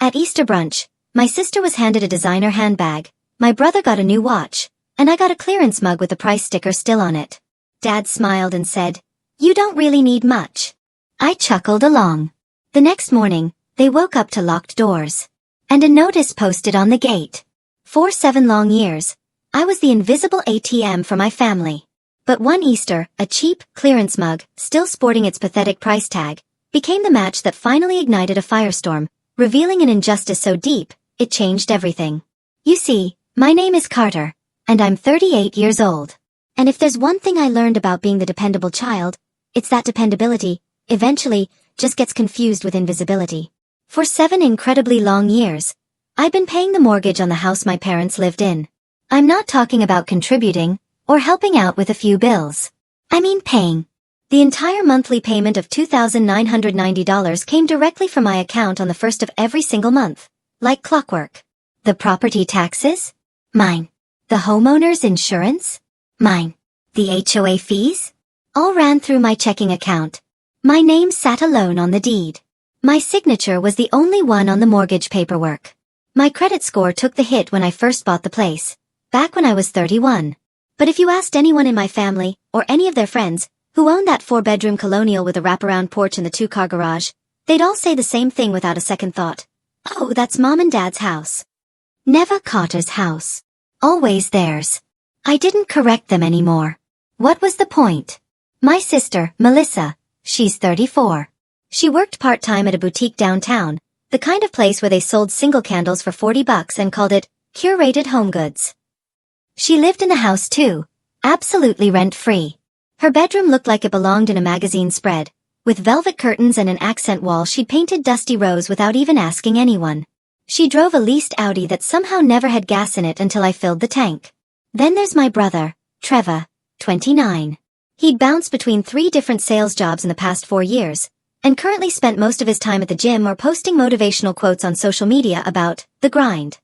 At Easter brunch, my sister was handed a designer handbag, my brother got a new watch, and I got a clearance mug with the price sticker still on it. Dad smiled and said, "You don't really need much." I chuckled along. The next morning, they woke up to locked doors. And a notice posted on the gate. For 7 long years, I was the invisible ATM for my family. But one Easter, a cheap, clearance mug, still sporting its pathetic price tag, became the match that finally ignited a firestorm, revealing an injustice so deep, it changed everything. You see, my name is Carter, and I'm 38 years old. And if there's one thing I learned about being the dependable child, it's that dependability, eventually, just gets confused with invisibility. For 7 incredibly long years, I've been paying the mortgage on the house my parents lived in. I'm not talking about contributing, or helping out with a few bills. I mean paying. The entire monthly payment of $2,990 came directly from my account on the first of every single month, like clockwork. The property taxes? Mine. The homeowner's insurance? Mine. The HOA fees? All ran through my checking account. My name sat alone on the deed. My signature was the only one on the mortgage paperwork. My credit score took the hit when I first bought the place, back when I was 31. But if you asked anyone in my family, or any of their friends, who owned that 4-bedroom colonial with a wraparound porch and the 2-car garage, they'd all say the same thing without a second thought. Oh, that's Mom and Dad's house. Never Carter's house. Always theirs. I didn't correct them anymore. What was the point? My sister, Melissa, she's 34. She worked part-time at a boutique downtown, the kind of place where they sold single candles for $40 and called it curated home goods. She lived in the house too, absolutely rent-free. Her bedroom looked like it belonged in a magazine spread. With velvet curtains and an accent wall she'd painted dusty rose without even asking anyone. She drove a leased Audi that somehow never had gas in it until I filled the tank. Then there's my brother, Trevor, 29. He'd bounced between 3 different sales jobs in the past 4 years, and currently spent most of his time at the gym or posting motivational quotes on social media about the grind.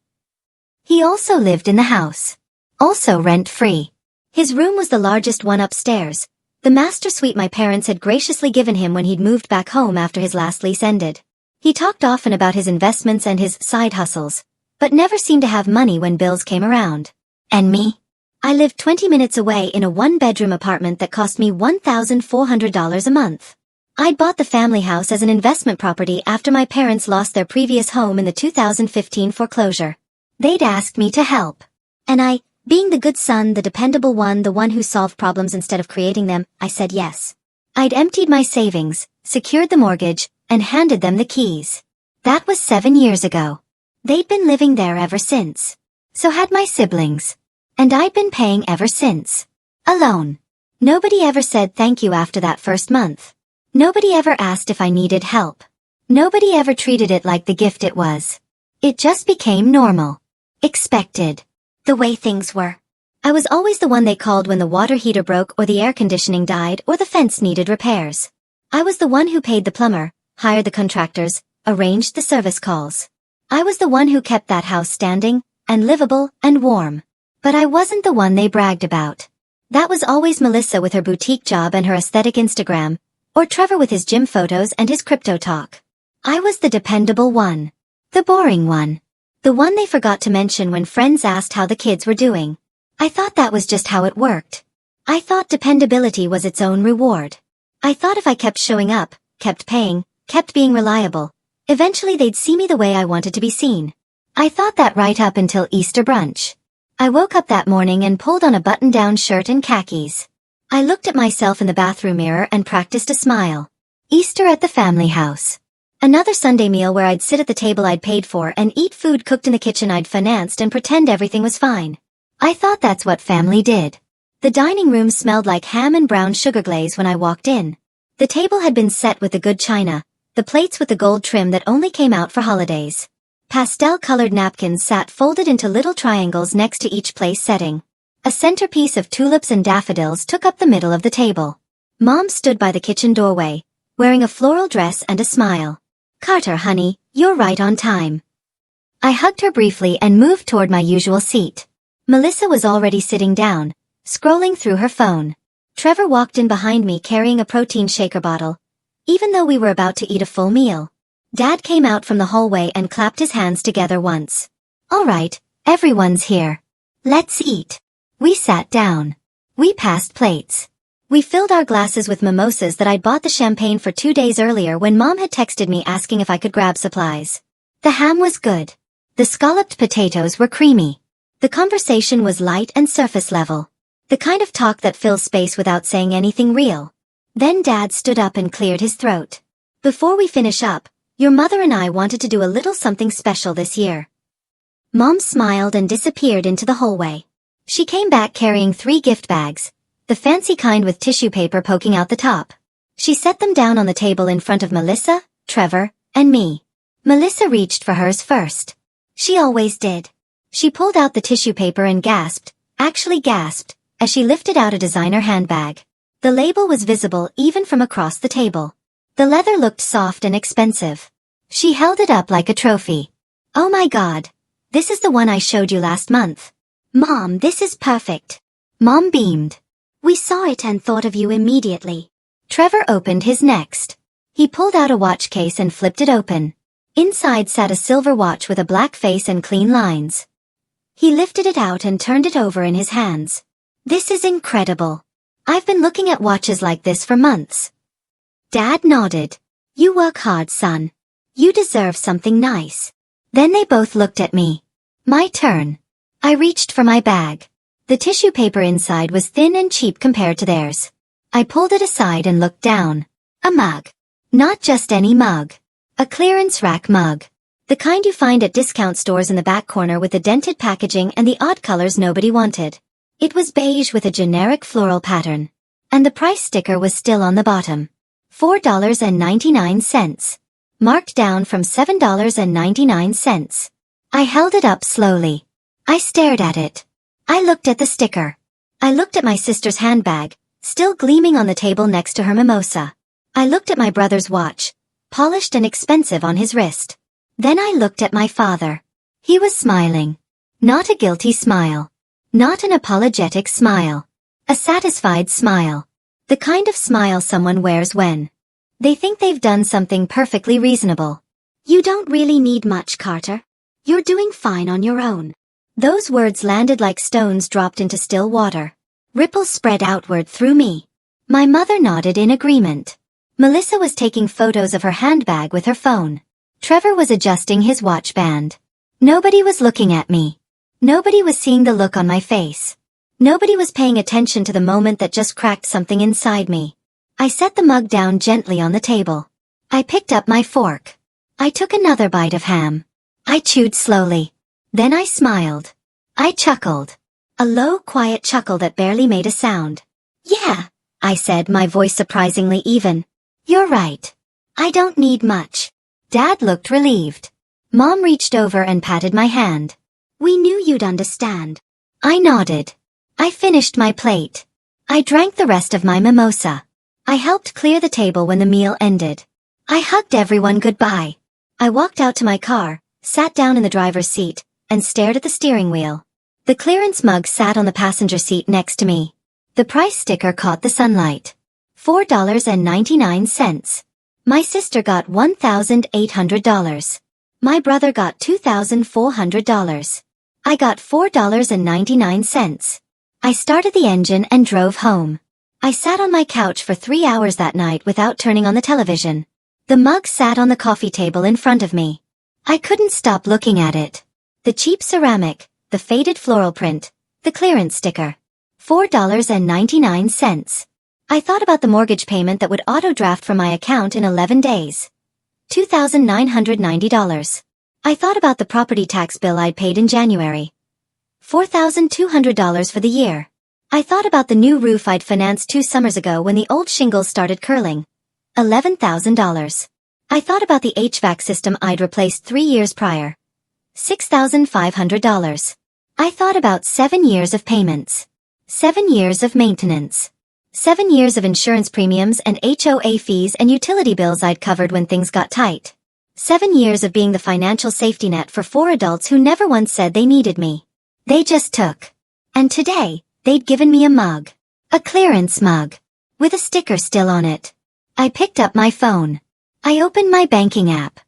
He also lived in the house. Also rent-free. His room was the largest one upstairs, the master suite my parents had graciously given him when he'd moved back home after his last lease ended. He talked often about his investments and his side hustles, but never seemed to have money when bills came around. And me? I lived 20 minutes away in a 1-bedroom apartment that cost me $1,400 a month. I'd bought the family house as an investment property after my parents lost their previous home in the 2015 foreclosure. They'd asked me to help. And I, being the good son, the dependable one, the one who solved problems instead of creating them, I said yes. I'd emptied my savings, secured the mortgage, and handed them the keys. That was 7 years ago. They'd been living there ever since. So had my siblings. And I'd been paying ever since. Alone. Nobody ever said thank you after that first month. Nobody ever asked if I needed help. Nobody ever treated it like the gift it was. It just became normal. Expected. The way things were. I was always the one they called when the water heater broke or the air conditioning died or the fence needed repairs. I was the one who paid the plumber, hired the contractors, arranged the service calls. I was the one who kept that house standing, and livable, and warm. But I wasn't the one they bragged about. That was always Melissa with her boutique job and her aesthetic Instagram, or Trevor with his gym photos and his crypto talk. I was the dependable one. The boring one. The one they forgot to mention when friends asked how the kids were doing. I thought that was just how it worked. I thought dependability was its own reward. I thought if I kept showing up, kept paying, kept being reliable, eventually they'd see me the way I wanted to be seen. I thought that right up until Easter brunch. I woke up that morning and pulled on a button-down shirt and khakis. I looked at myself in the bathroom mirror and practiced a smile. Easter at the family house. Another Sunday meal where I'd sit at the table I'd paid for and eat food cooked in the kitchen I'd financed and pretend everything was fine. I thought that's what family did. The dining room smelled like ham and brown sugar glaze when I walked in. The table had been set with the good china, the plates with the gold trim that only came out for holidays. Pastel-colored napkins sat folded into little triangles next to each place setting. A centerpiece of tulips and daffodils took up the middle of the table. Mom stood by the kitchen doorway, wearing a floral dress and a smile. "Carter, honey, you're right on time." I hugged her briefly and moved toward my usual seat. Melissa was already sitting down, scrolling through her phone. Trevor walked in behind me carrying a protein shaker bottle, even though we were about to eat a full meal. Dad came out from the hallway and clapped his hands together once. All right, everyone's here. Let's eat. We sat down. We passed plates. We filled our glasses with mimosas that I'd bought the champagne for 2 days earlier when Mom had texted me asking if I could grab supplies. The ham was good. The scalloped potatoes were creamy. The conversation was light and surface level. The kind of talk that fills space without saying anything real. Then Dad stood up and cleared his throat. Before we finish up, your mother and I wanted to do a little something special this year. Mom smiled and disappeared into the hallway. She came back carrying 3 gift bags, the fancy kind with tissue paper poking out the top. She set them down on the table in front of Melissa, Trevor, and me. Melissa reached for hers first. She always did. She pulled out the tissue paper and gasped, as she lifted out a designer handbag. The label was visible even from across the table. The leather looked soft and expensive. She held it up like a trophy. Oh my God. This is the one I showed you last month. Mom, this is perfect. Mom beamed. We saw it and thought of you immediately. Trevor opened his next. He pulled out a watch case and flipped it open. Inside sat a silver watch with a black face and clean lines. He lifted it out and turned it over in his hands. This is incredible. I've been looking at watches like this for months. Dad nodded. You work hard, son. You deserve something nice. Then they both looked at me. My turn. I reached for my bag. The tissue paper inside was thin and cheap compared to theirs. I pulled it aside and looked down. A mug. Not just any mug. A clearance rack mug. The kind you find at discount stores in the back corner with the dented packaging and the odd colors nobody wanted. It was beige with a generic floral pattern. And the price sticker was still on the bottom. $4.99. Marked down from $7.99. I held it up slowly. I stared at it. I looked at the sticker. I looked at my sister's handbag, still gleaming on the table next to her mimosa. I looked at my brother's watch, polished and expensive on his wrist. Then I looked at my father. He was smiling. Not a guilty smile. Not an apologetic smile. A satisfied smile. The kind of smile someone wears when they think they've done something perfectly reasonable. You don't really need much, Carter. You're doing fine on your own. Those words landed like stones dropped into still water. Ripples spread outward through me. My mother nodded in agreement. Melissa was taking photos of her handbag with her phone. Trevor was adjusting his watch band. Nobody was looking at me. Nobody was seeing the look on my face. Nobody was paying attention to the moment that just cracked something inside me. I set the mug down gently on the table. I picked up my fork. I took another bite of ham. I chewed slowly. Then I smiled. I chuckled. A low, quiet chuckle that barely made a sound. Yeah, I said, my voice surprisingly even. You're right. I don't need much. Dad looked relieved. Mom reached over and patted my hand. We knew you'd understand. I nodded. I finished my plate. I drank the rest of my mimosa. I helped clear the table when the meal ended. I hugged everyone goodbye. I walked out to my car, sat down in the driver's seat, and stared at the steering wheel. The clearance mug sat on the passenger seat next to me. The price sticker caught the sunlight. $4.99. My sister got $1,800. My brother got $2,400. I got $4.99. I started the engine and drove home. I sat on my couch for 3 hours that night without turning on the television. The mug sat on the coffee table in front of me. I couldn't stop looking at it. The cheap ceramic, the faded floral print, the clearance sticker. $4.99. I thought about the mortgage payment that would auto-draft from my account in 11 days. $2,990. I thought about the property tax bill I'd paid in January. $4,200 for the year. I thought about the new roof I'd financed 2 summers ago when the old shingles started curling. $11,000. I thought about the HVAC system I'd replaced 3 years prior. $6,500. I thought about 7 years of payments. 7 years of maintenance. 7 years of insurance premiums and HOA fees and utility bills I'd covered when things got tight. 7 years of being the financial safety net for 4 adults who never once said they needed me. They just took. And today, they'd given me a mug. A clearance mug. With a sticker still on it. I picked up my phone. I opened my banking app.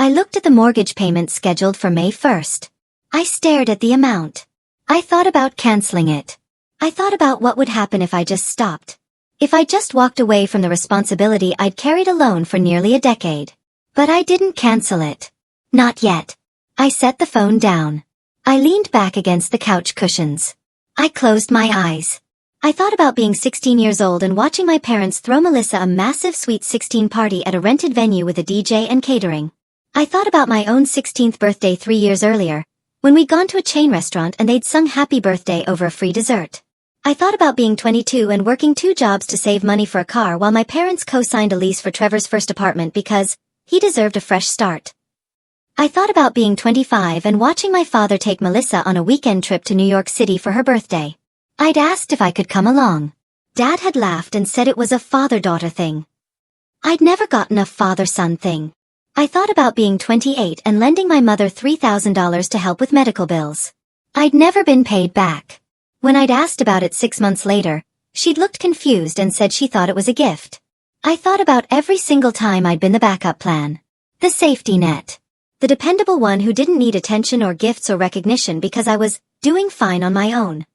I looked at the mortgage payment scheduled for May 1st. I stared at the amount. I thought about canceling it. I thought about what would happen if I just stopped. If I just walked away from the responsibility I'd carried alone for nearly a decade. But I didn't cancel it. Not yet. I set the phone down. I leaned back against the couch cushions. I closed my eyes. I thought about being 16 years old and watching my parents throw Melissa a massive sweet 16 party at a rented venue with a DJ and catering. I thought about my own 16th birthday 3 years earlier, when we'd gone to a chain restaurant and they'd sung happy birthday over a free dessert. I thought about being 22 and working 2 jobs to save money for a car while my parents co-signed a lease for Trevor's first apartment because he deserved a fresh start. I thought about being 25 and watching my father take Melissa on a weekend trip to New York City for her birthday. I'd asked if I could come along. Dad had laughed and said it was a father-daughter thing. I'd never gotten a father-son thing. I thought about being 28 and lending my mother $3,000 to help with medical bills. I'd never been paid back. When I'd asked about it 6 months later, she'd looked confused and said she thought it was a gift. I thought about every single time I'd been the backup plan. The safety net. The dependable one who didn't need attention or gifts or recognition because I was doing fine on my own.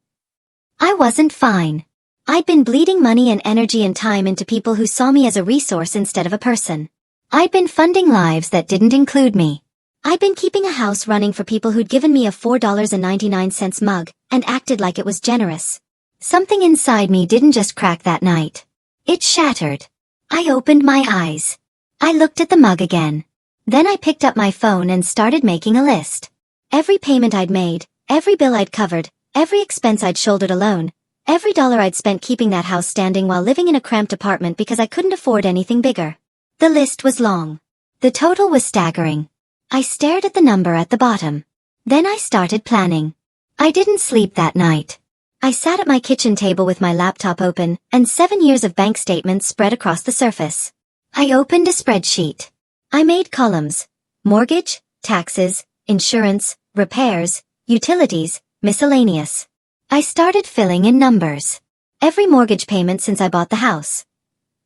I wasn't fine. I'd been bleeding money and energy and time into people who saw me as a resource instead of a person. I'd been funding lives that didn't include me. I'd been keeping a house running for people who'd given me a $4.99 mug and acted like it was generous. Something inside me didn't just crack that night. It shattered. I opened my eyes. I looked at the mug again. Then I picked up my phone and started making a list. Every payment I'd made, every bill I'd covered, every expense I'd shouldered alone, every dollar I'd spent keeping that house standing while living in a cramped apartment because I couldn't afford anything bigger. The list was long. The total was staggering. I stared at the number at the bottom. Then I started planning. I didn't sleep that night. I sat at my kitchen table with my laptop open and 7 years of bank statements spread across the surface. I opened a spreadsheet. I made columns: mortgage, taxes, insurance, repairs, utilities, miscellaneous. I started filling in numbers. Every mortgage payment since I bought the house.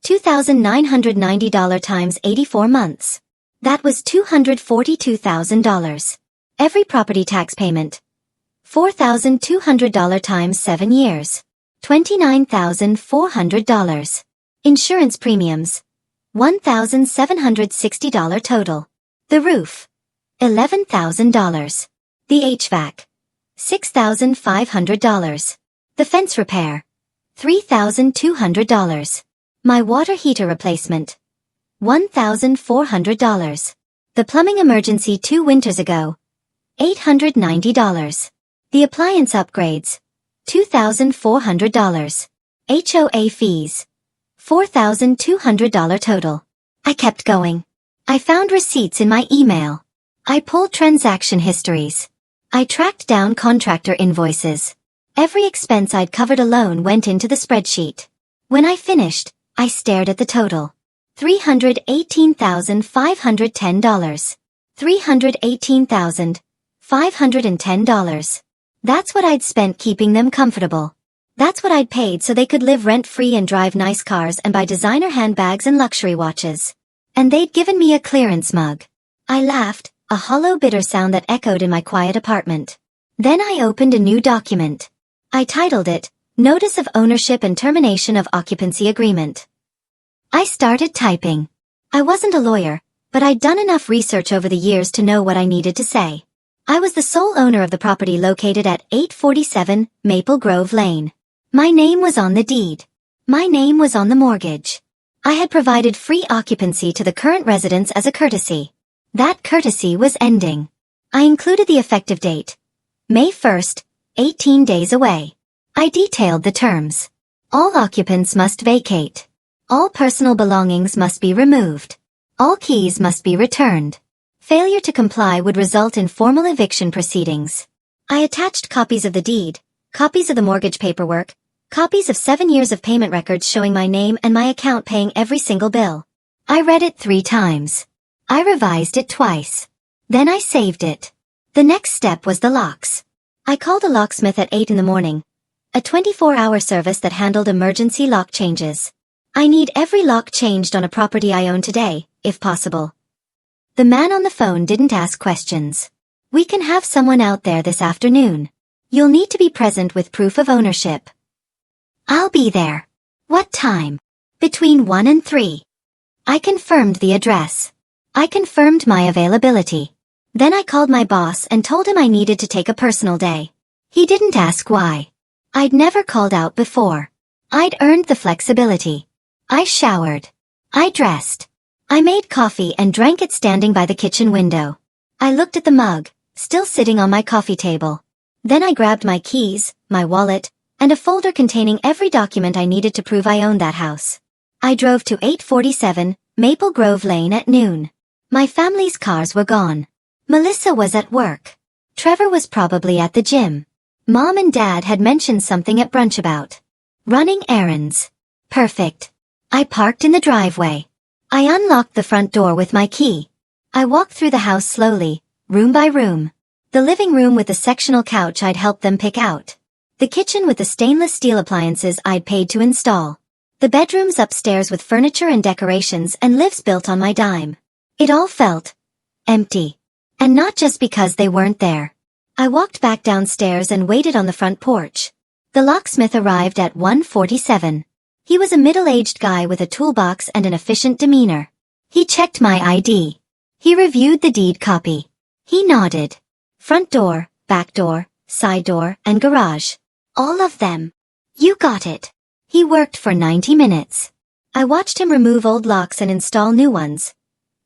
$2,990 times 84 months. That was $242,000. Every property tax payment. $4,200 times 7 years. $29,400. Insurance premiums. $1,760 total. The roof. $11,000. The HVAC. $6,500. The fence repair. $3,200. My water heater replacement. $1,400. The plumbing emergency 2 winters ago. $890. The appliance upgrades. $2,400. HOA fees. $4,200 total. I kept going. I found receipts in my email. I pulled transaction histories. I tracked down contractor invoices. Every expense I'd covered alone went into the spreadsheet. When I finished, I stared at the total. $318,510. $318,510. That's what I'd spent keeping them comfortable. That's what I'd paid so they could live rent-free and drive nice cars and buy designer handbags and luxury watches. And they'd given me a clearance mug. I laughed, a hollow bitter sound that echoed in my quiet apartment. Then I opened a new document. I titled it, Notice of Ownership and Termination of Occupancy Agreement. I started typing. I wasn't a lawyer, but I'd done enough research over the years to know what I needed to say. I was the sole owner of the property located at 847 Maple Grove Lane. My name was on the deed. My name was on the mortgage. I had provided free occupancy to the current residents as a courtesy. That courtesy was ending. I included the effective date. May 1st, 18 days away. I detailed the terms. All occupants must vacate. All personal belongings must be removed. All keys must be returned. Failure to comply would result in formal eviction proceedings. I attached copies of the deed, copies of the mortgage paperwork, copies of 7 years of payment records showing my name and my account paying every single bill. I read it 3 times. I revised it twice. Then I saved it. The next step was the locks. I called a locksmith at 8 in the morning. A 24-hour service that handled emergency lock changes. I need every lock changed on a property I own today, if possible. The man on the phone didn't ask questions. We can have someone out there this afternoon. You'll need to be present with proof of ownership. I'll be there. What time? Between 1 and 3. I confirmed the address. I confirmed my availability. Then I called my boss and told him I needed to take a personal day. He didn't ask why. I'd never called out before. I'd earned the flexibility. I showered. I dressed. I made coffee and drank it standing by the kitchen window. I looked at the mug, still sitting on my coffee table. Then I grabbed my keys, my wallet, and a folder containing every document I needed to prove I owned that house. I drove to 847 Maple Grove Lane at noon. My family's cars were gone. Melissa was at work. Trevor was probably at the gym. Mom and Dad had mentioned something at brunch about running errands. Perfect. I parked in the driveway. I unlocked the front door with my key. I walked through the house slowly, room by room. The living room with the sectional couch I'd helped them pick out. The kitchen with the stainless steel appliances I'd paid to install. The bedrooms upstairs with furniture and decorations and lifts built on my dime. It all felt empty. And not just because they weren't there. I walked back downstairs and waited on the front porch. The locksmith arrived at 1:47. He was a middle-aged guy with a toolbox and an efficient demeanor. He checked my ID. He reviewed the deed copy. He nodded. Front door, back door, side door, and garage. All of them. You got it. He worked for 90 minutes. I watched him remove old locks and install new ones.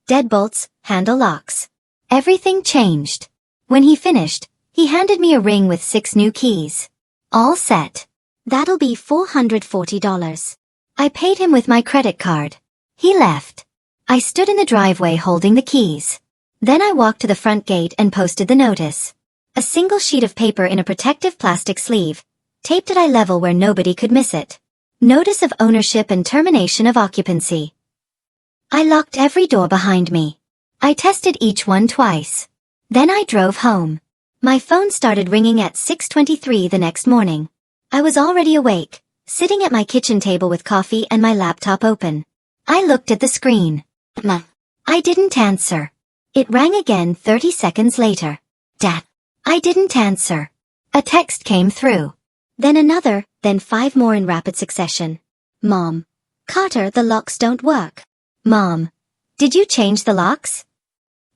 Deadbolts, handle locks. Everything changed. When he finished, he handed me a ring with 6 new keys. All set. That'll be $440. I paid him with my credit card. He left. I stood in the driveway holding the keys. Then I walked to the front gate and posted the notice. A single sheet of paper in a protective plastic sleeve, taped at eye level where nobody could miss it. Notice of ownership and termination of occupancy. I locked every door behind me. I tested each one twice. Then I drove home. My phone started ringing at 6:23 the next morning. I was already awake, sitting at my kitchen table with coffee and my laptop open. I looked at the screen. I didn't answer. It rang again 30 seconds later. Dad. I didn't answer. A text came through. Then another, then 5 more in rapid succession. Mom. Carter, the locks don't work. Mom. Did you change the locks?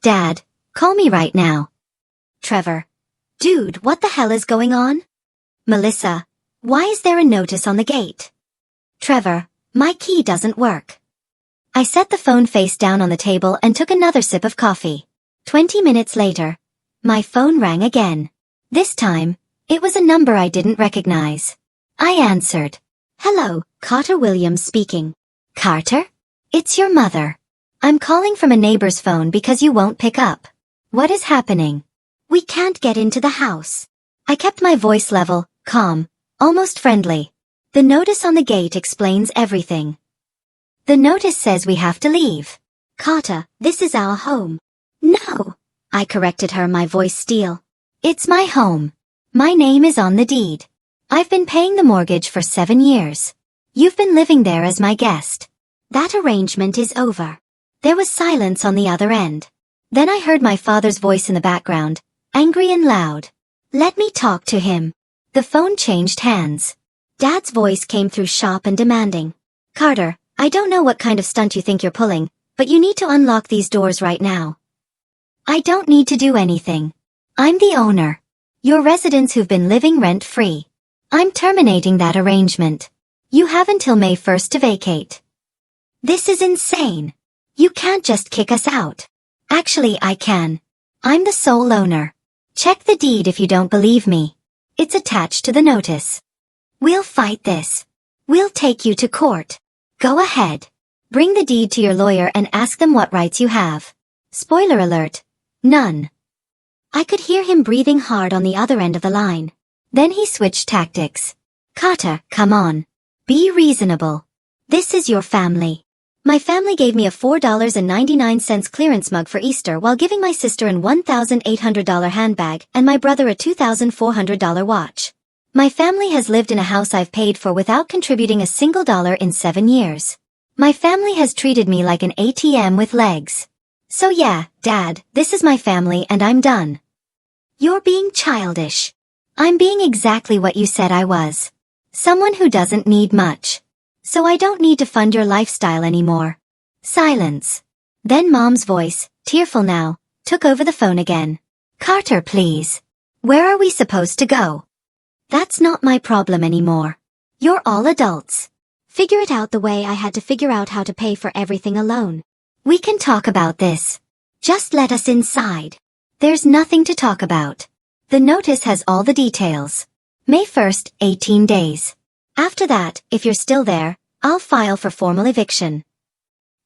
Dad. Call me right now. Trevor. Dude, what the hell is going on? Melissa. Why is there a notice on the gate? Trevor. My key doesn't work. I set the phone face down on the table and took another sip of coffee. 20 minutes later, my phone rang again. This time, it was a number I didn't recognize. I answered. Hello, Carter Williams speaking. Carter? It's your mother. I'm calling from a neighbor's phone because you won't pick up. What is happening? We can't get into the house. I kept my voice level, calm, almost friendly. The notice on the gate explains everything. The notice says we have to leave. Carter, this is our home. No. I corrected her, my voice steel. It's my home. My name is on the deed. I've been paying the mortgage for 7 years. You've been living there as my guest. That arrangement is over. There was silence on the other end. Then I heard my father's voice in the background, angry and loud. Let me talk to him. The phone changed hands. Dad's voice came through sharp and demanding. Carter, I don't know what kind of stunt you think you're pulling, but you need to unlock these doors right now. I don't need to do anything. I'm the owner. You're residents who've been living rent-free. I'm terminating that arrangement. You have until May 1st to vacate. This is insane. You can't just kick us out. Actually, I can. I'm the sole owner. Check the deed if you don't believe me. It's attached to the notice. We'll fight this. We'll take you to court. Go ahead. Bring the deed to your lawyer and ask them what rights you have. Spoiler alert. None. I could hear him breathing hard on the other end of the line. Then he switched tactics. Carter, come on. Be reasonable. This is your family. My family gave me a $4.99 clearance mug for Easter while giving my sister an $1,800 handbag and my brother a $2,400 watch. My family has lived in a house I've paid for without contributing a single dollar in 7 years. My family has treated me like an ATM with legs. So yeah, Dad, this is my family and I'm done. You're being childish. I'm being exactly what you said I was. Someone who doesn't need much. So I don't need to fund your lifestyle anymore. Silence. Then Mom's voice, tearful now, took over the phone again. Carter, please. Where are we supposed to go? That's not my problem anymore. You're all adults. Figure it out the way I had to figure out how to pay for everything alone. We can talk about this. Just let us inside. There's nothing to talk about. The notice has all the details. May 1st, 18 days. After that, if you're still there, I'll file for formal eviction.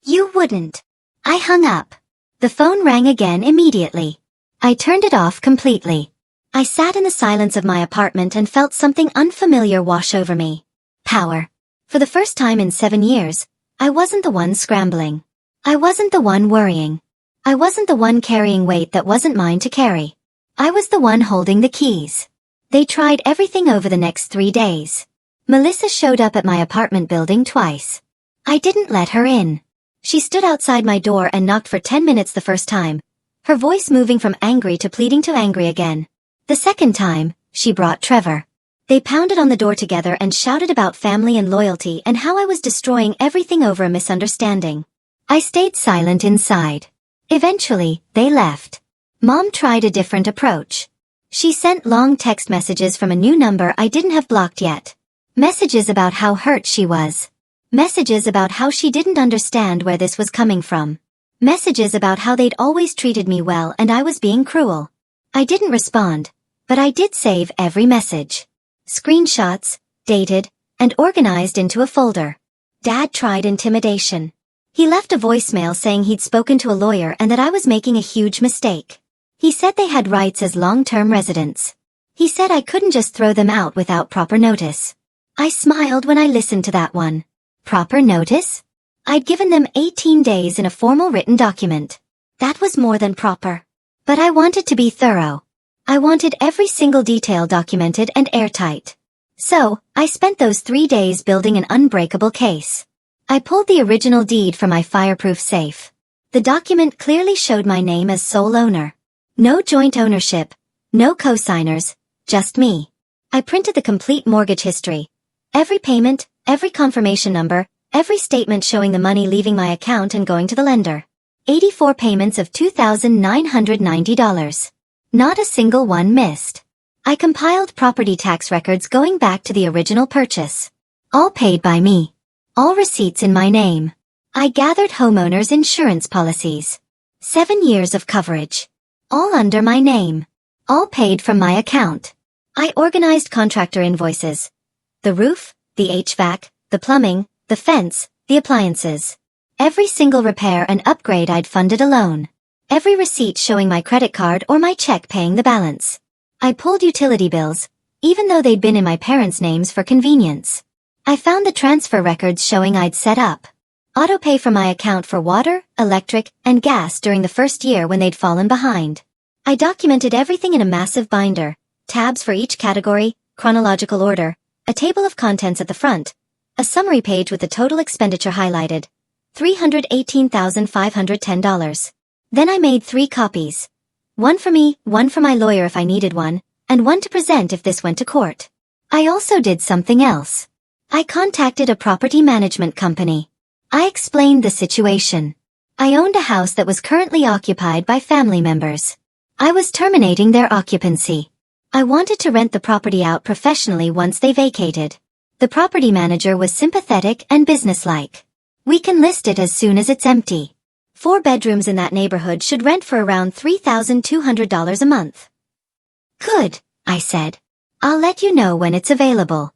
You wouldn't. I hung up. The phone rang again immediately. I turned it off completely. I sat in the silence of my apartment and felt something unfamiliar wash over me. Power. For the first time in 7 years, I wasn't the one scrambling. I wasn't the one worrying. I wasn't the one carrying weight that wasn't mine to carry. I was the one holding the keys. They tried everything over the next 3 days. Melissa showed up at my apartment building twice. I didn't let her in. She stood outside my door and knocked for 10 minutes the first time, her voice moving from angry to pleading to angry again. The second time, she brought Trevor. They pounded on the door together and shouted about family and loyalty and how I was destroying everything over a misunderstanding. I stayed silent inside. Eventually, they left. Mom tried a different approach. She sent long text messages from a new number I didn't have blocked yet. Messages about how hurt she was. Messages about how she didn't understand where this was coming from. Messages about how they'd always treated me well and I was being cruel. I didn't respond, but I did save every message. Screenshots, dated, and organized into a folder. Dad tried intimidation. He left a voicemail saying he'd spoken to a lawyer and that I was making a huge mistake. He said they had rights as long-term residents. He said I couldn't just throw them out without proper notice. I smiled when I listened to that one. Proper notice? I'd given them 18 days in a formal written document. That was more than proper. But I wanted to be thorough. I wanted every single detail documented and airtight. So, I spent those 3 days building an unbreakable case. I pulled the original deed from my fireproof safe. The document clearly showed my name as sole owner. No joint ownership, no co-signers, just me. I printed the complete mortgage history. Every payment, every confirmation number, every statement showing the money leaving my account and going to the lender. 84 payments of $2,990. Not a single one missed. I compiled property tax records going back to the original purchase. All paid by me. All receipts in my name. I gathered homeowners' insurance policies. 7 years of coverage. All under my name. All paid from my account. I organized contractor invoices. The roof, the HVAC, the plumbing, the fence, the appliances. Every single repair and upgrade I'd funded alone. Every receipt showing my credit card or my check paying the balance. I pulled utility bills, even though they'd been in my parents' names for convenience. I found the transfer records showing I'd set up autopay from my account for water, electric, and gas during the first year when they'd fallen behind. I documented everything in a massive binder, tabs for each category, chronological order, a table of contents at the front, a summary page with the total expenditure highlighted, $318,510. Then I made 3 copies. One for me, one for my lawyer if I needed one, and one to present if this went to court. I also did something else. I contacted a property management company. I explained the situation. I owned a house that was currently occupied by family members. I was terminating their occupancy. I wanted to rent the property out professionally once they vacated. The property manager was sympathetic and businesslike. We can list it as soon as it's empty. 4 bedrooms in that neighborhood should rent for around $3,200 a month. Good, I said. I'll let you know when it's available.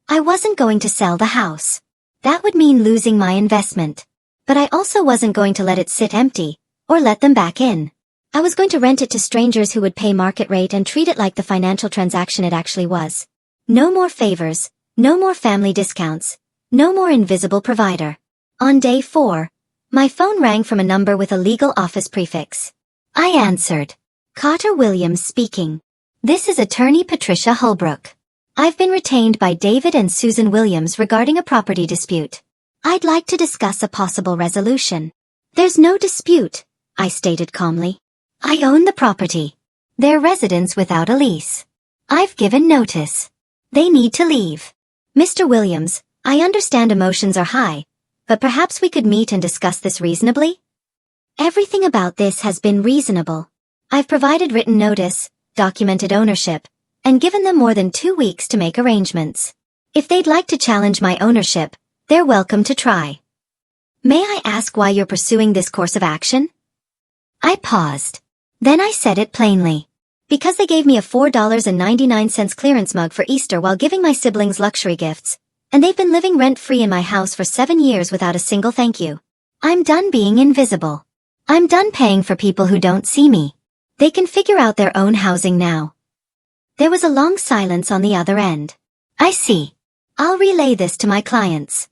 I wasn't going to sell the house. That would mean losing my investment. But I also wasn't going to let it sit empty, or let them back in. I was going to rent it to strangers who would pay market rate and treat it like the financial transaction it actually was. No more favors, no more family discounts, no more invisible provider. On day 4, my phone rang from a number with a legal office prefix. I answered. Carter Williams speaking. This is attorney Patricia Holbrook. I've been retained by David and Susan Williams regarding a property dispute. I'd like to discuss a possible resolution. There's no dispute, I stated calmly. I own the property. They're residents without a lease. I've given notice. They need to leave. Mr. Williams, I understand emotions are high, but perhaps we could meet and discuss this reasonably? Everything about this has been reasonable. I've provided written notice, documented ownership, and given them more than 2 weeks to make arrangements. If they'd like to challenge my ownership, they're welcome to try. May I ask why you're pursuing this course of action? I paused. Then I said it plainly. Because they gave me a $4.99 clearance mug for Easter while giving my siblings luxury gifts, and they've been living rent-free in my house for 7 years without a single thank you. I'm done being invisible. I'm done paying for people who don't see me. They can figure out their own housing now. There was a long silence on the other end. I see. I'll relay this to my clients.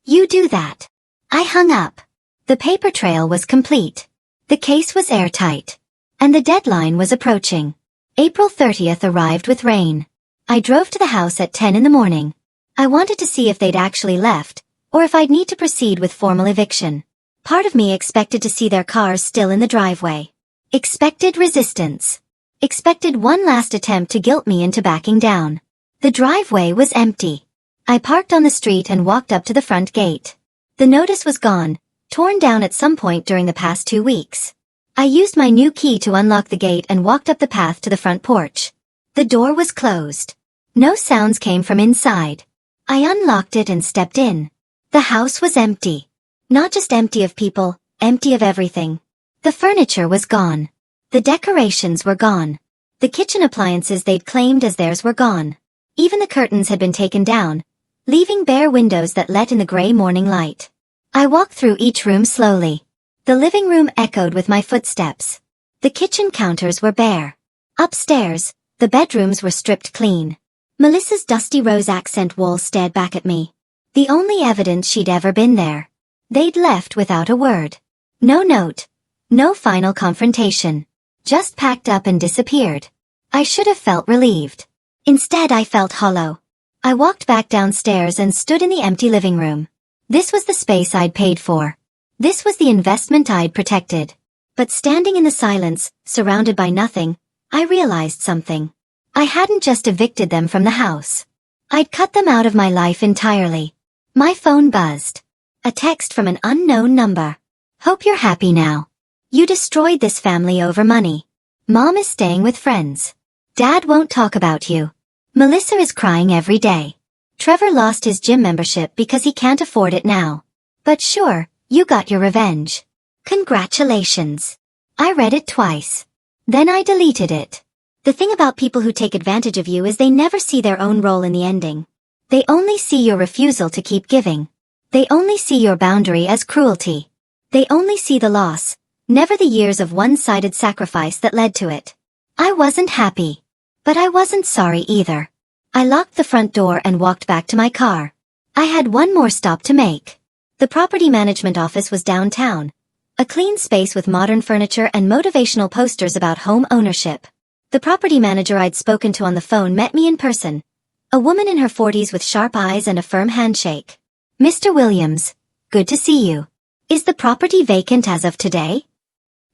You do that. I hung up. The paper trail was complete. The case was airtight. And the deadline was approaching. April 30th arrived with rain. I drove to the house at 10 in the morning. I wanted to see if they'd actually left, or if I'd need to proceed with formal eviction. Part of me expected to see their cars still in the driveway. Expected resistance. Expected one last attempt to guilt me into backing down. The driveway was empty. I parked on the street and walked up to the front gate. The notice was gone, torn down at some point during the past 2 weeks. I used my new key to unlock the gate and walked up the path to the front porch. The door was closed. No sounds came from inside. I unlocked it and stepped in. The house was empty. Not just empty of people, empty of everything. The furniture was gone. The decorations were gone. The kitchen appliances they'd claimed as theirs were gone. Even the curtains had been taken down, leaving bare windows that let in the gray morning light. I walked through each room slowly. The living room echoed with my footsteps. The kitchen counters were bare. Upstairs, the bedrooms were stripped clean. Melissa's dusty rose accent wall stared back at me. The only evidence she'd ever been there. They'd left without a word. No note. No final confrontation. Just packed up and disappeared. I should have felt relieved. Instead I felt hollow. I walked back downstairs and stood in the empty living room. This was the space I'd paid for. This was the investment I'd protected. But standing in the silence, surrounded by nothing, I realized something. I hadn't just evicted them from the house. I'd cut them out of my life entirely. My phone buzzed. A text from an unknown number. Hope you're happy now. You destroyed this family over money. Mom is staying with friends. Dad won't talk about you. Melissa is crying every day. Trevor lost his gym membership because he can't afford it now. But sure, you got your revenge. Congratulations. I read it twice. Then I deleted it. The thing about people who take advantage of you is they never see their own role in the ending. They only see your refusal to keep giving. They only see your boundary as cruelty. They only see the loss, never the years of one-sided sacrifice that led to it. I wasn't happy. But I wasn't sorry either. I locked the front door and walked back to my car. I had one more stop to make. The property management office was downtown. A clean space with modern furniture and motivational posters about home ownership. The property manager I'd spoken to on the phone met me in person. A woman in her 40s with sharp eyes and a firm handshake. Mr. Williams, good to see you. Is the property vacant as of today?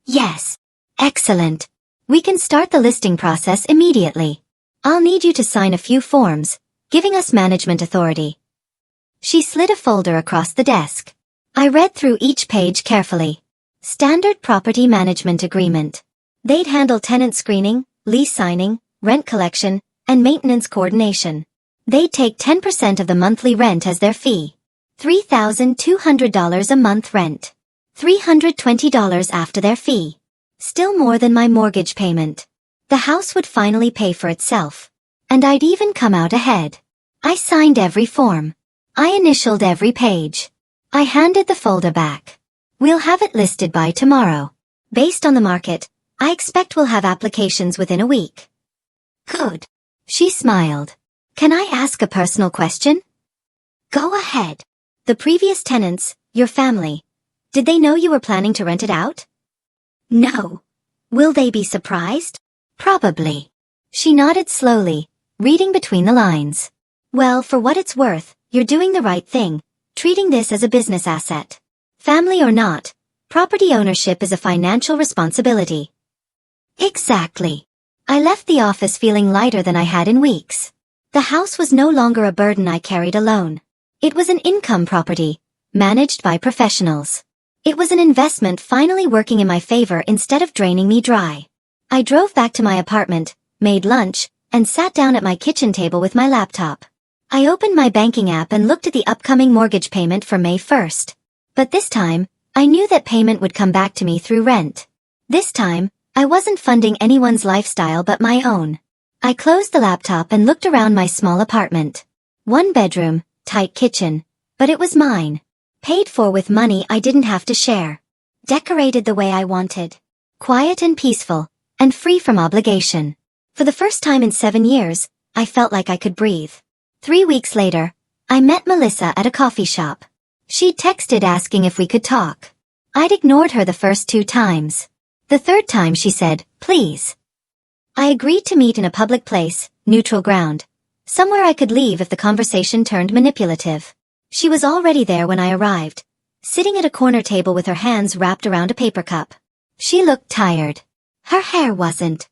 Yes. Excellent. We can start the listing process immediately. I'll need you to sign a few forms, giving us management authority. She slid a folder across the desk. I read through each page carefully. Standard property management agreement. They'd handle tenant screening, lease signing, rent collection, and maintenance coordination. They'd take 10% of the monthly rent as their fee. $3,200 a month rent. $320 after their fee. Still more than my mortgage payment. The house would finally pay for itself. And I'd even come out ahead. I signed every form. I initialed every page. I handed the folder back. We'll have it listed by tomorrow. Based on the market, I expect we'll have applications within a week. Good. She smiled. Can I ask a personal question? Go ahead. The previous tenants, your family, did they know you were planning to rent it out? No. Will they be surprised? Probably. She nodded slowly, reading between the lines. Well, for what it's worth, you're doing the right thing, treating this as a business asset. Family or not, Property ownership is a financial responsibility. Exactly. I left the office feeling lighter than I had in weeks. The house was no longer a burden I carried alone. It was an income property, managed by professionals. It was an investment finally working in my favor instead of draining me dry. I drove back to my apartment, made lunch, and sat down at my kitchen table with my laptop. I opened my banking app and looked at the upcoming mortgage payment for May 1st. But this time, I knew that payment would come back to me through rent. This time, I wasn't funding anyone's lifestyle but my own. I closed the laptop and looked around my small apartment. 1 bedroom, tight kitchen, but it was mine. Paid for with money I didn't have to share. Decorated the way I wanted. Quiet and peaceful, and free from obligation. For the first time in 7 years, I felt like I could breathe. 3 weeks later, I met Melissa at a coffee shop. She'd texted asking if we could talk. I'd ignored her the first 2 times. The third time she said, please. I agreed to meet in a public place, neutral ground. Somewhere I could leave if the conversation turned manipulative. She was already there when I arrived, sitting at a corner table with her hands wrapped around a paper cup. She looked tired. Her hair wasn't.